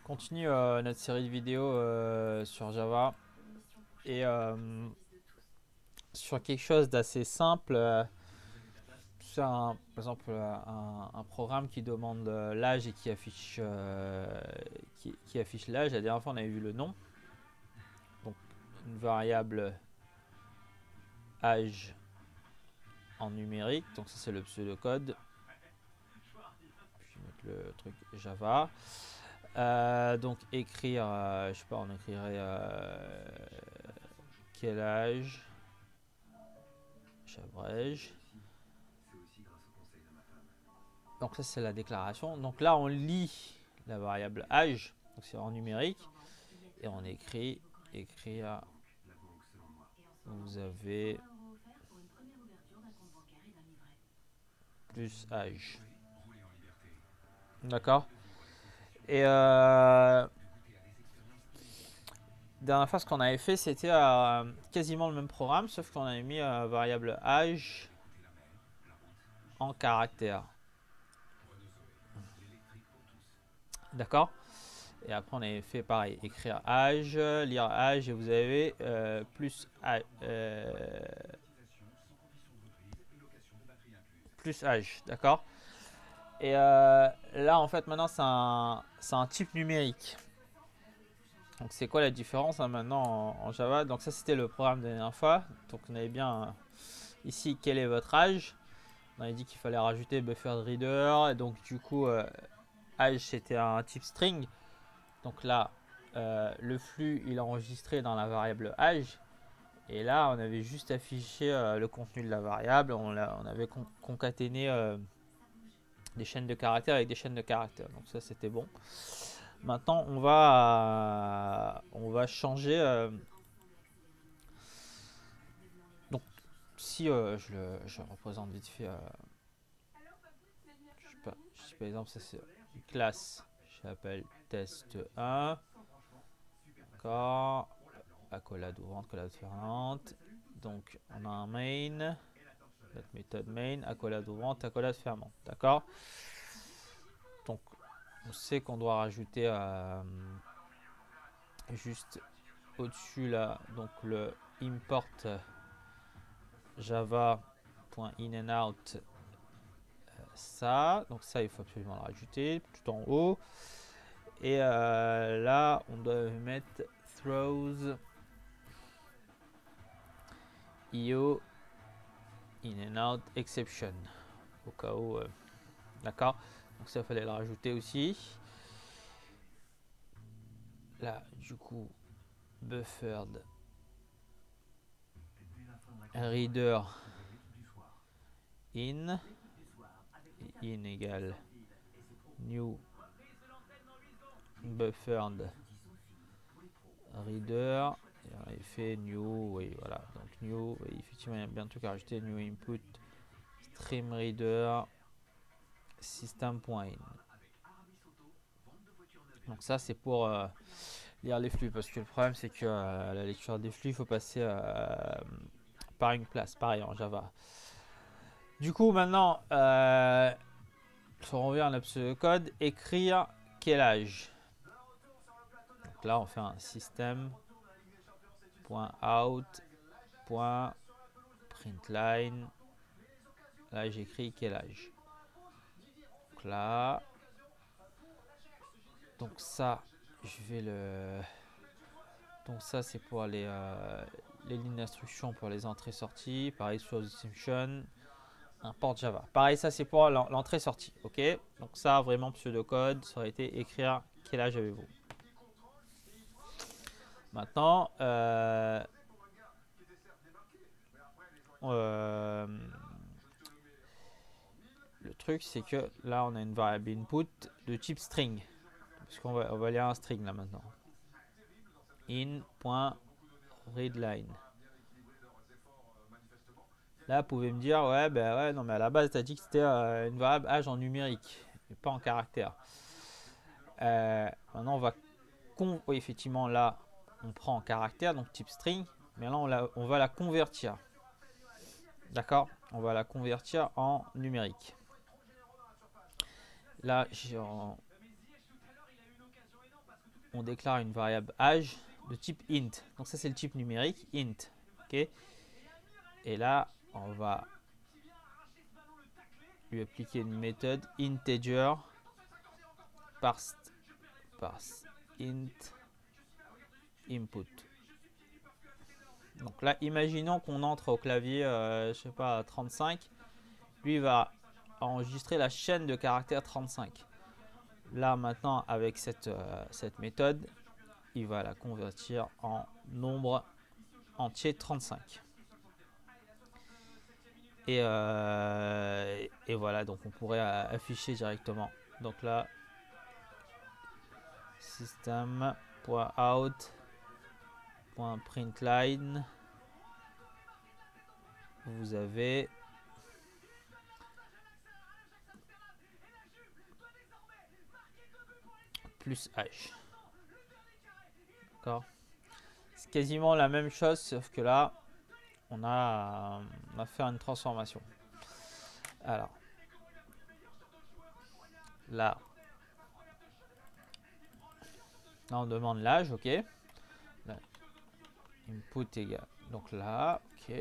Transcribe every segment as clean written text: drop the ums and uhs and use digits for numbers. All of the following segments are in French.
Continue notre série de vidéos sur Java et sur quelque chose d'assez simple. C'est par exemple un programme qui demande l'âge et qui affiche l'âge. La dernière fois, on avait vu le nom. Donc, une variable âge en numérique. Donc, ça, c'est le pseudocode. Je vais mettre le truc Java. Donc, écrire, je sais pas, on écrirait quel âge. J'abrège. Donc ça c'est la déclaration. Donc là on lit la variable âge, donc c'est en numérique, et on écrit écrire. Vous avez plus âge. D'accord. Et dernière fois ce qu'on avait fait c'était quasiment le même programme, sauf qu'on avait mis variable âge en caractère. D'accord. Et après on avait fait pareil, écrire âge, lire âge, et vous avez plus âge, d'accord. Et là en fait maintenant c'est un type numérique. Donc c'est quoi la différence maintenant en Java? Donc ça c'était le programme de la dernière fois. Donc on avait bien ici quel est votre âge. On avait dit qu'il fallait rajouter bufferedReader. Et donc du coup âge c'était un type string. Donc là le flux il est enregistré dans la variable âge. Et là on avait juste affiché le contenu de la variable. On avait concaténé des chaînes de caractères avec des chaînes de caractères. Donc ça c'était bon. Maintenant on va changer. Donc si je représente vite fait, je sais pas, si par exemple ça c'est une classe, j'appelle test 1, d'accord, accolade ouvrante, accolade fermante. Donc on a un main, notre méthode main, accolade ouvrante, accolade fermante, d'accord. Donc on sait qu'on doit rajouter juste au-dessus là, donc le import java.in and out, ça, donc ça il faut absolument le rajouter tout en haut. Et là on doit mettre throws io in and out exception au cas où, d'accord. Donc ça il fallait le rajouter aussi. Là du coup buffered reader in égale new buffered reader, et on avait fait new, oui voilà, donc new, oui, effectivement il y a bien un truc à rajouter, new input stream reader system.in. Donc ça c'est pour lire les flux, parce que le problème c'est que la lecture des flux il faut passer par une classe, pareil en Java. Du coup maintenant on revient à notre pseudocode, écrire quel âge. Donc là on fait un system.out.println. Là j'écris quel âge. Donc là, donc ça je vais le, donc ça c'est pour les lignes d'instruction pour les entrées sorties. Pareil sur distinction, import Java. Pareil, ça c'est pour l'entrée sortie. Ok, donc ça vraiment pseudocode, ça aurait été écrire quel âge avez-vous. Maintenant le truc c'est que là on a une variable input de type string, parce qu'on va lire un string là maintenant. In.readline. Là, vous pouvez me dire, ouais, ben ouais, non, mais à la base, tu as dit que c'était une variable âge en numérique, et pas en caractère. Maintenant, on va. Oui, effectivement, là, on prend en caractère, donc type string, mais là, on va la convertir. D'accord. On va la convertir en numérique. Là, on déclare une variable âge de type int. Donc ça c'est le type numérique int. Ok. Et là on va lui appliquer une méthode integer parse int input. Donc là, imaginons qu'on entre au clavier, je sais pas, 35. Lui va enregistrer la chaîne de caractères 35. Là, maintenant, avec cette méthode, il va la convertir en nombre entier 35. Et voilà, donc on pourrait afficher directement. Donc là, system.out.println, vous avez plus âge. D'accord. C'est quasiment la même chose, sauf que là, on a fait une transformation. Alors, là on demande l'âge, ok. Là, input égale. Donc là, ok.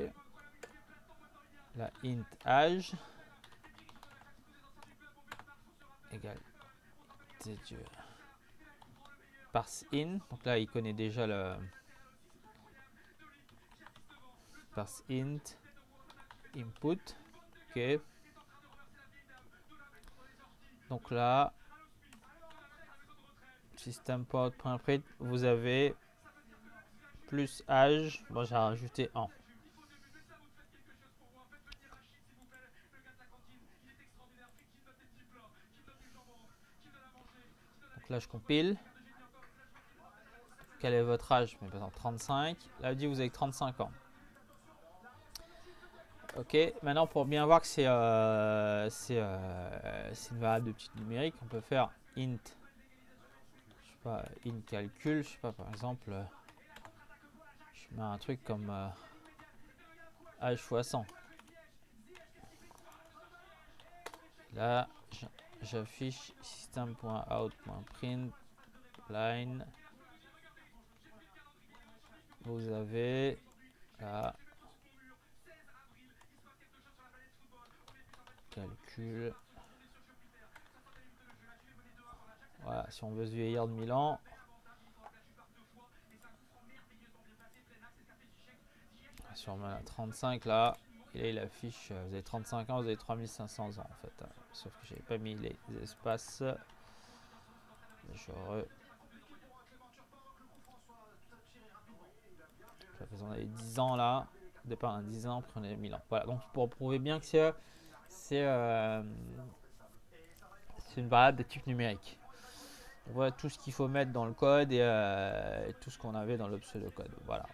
Là, int âge égale parse in. Donc là, il connaît déjà le parse int input. Ok. Donc là, system.out.print, vous avez plus âge. Bon, j'ai rajouté 1. Donc là, je compile. Quel est votre âge? Par exemple, 35. Là, il dit vous avez 35 ans. Ok, maintenant pour bien voir que c'est une variable de type numérique, on peut faire int, je sais pas, int calcul, je sais pas, par exemple, je mets un truc comme âge fois 100. Là, j'affiche system.out.println. Vous avez là calcul. Voilà, si on veut se vieillir de 1000 ans. Si on met à 35 là, et là il affiche, vous avez 35 ans, vous avez 3500 ans en fait. Sauf que j'avais pas mis les espaces. On avait 10 ans là, au départ 10 ans, prenez 1000 ans. Voilà, donc pour prouver bien que c'est une variable de type numérique. On voit tout ce qu'il faut mettre dans le code et tout ce qu'on avait dans le pseudocode. Voilà.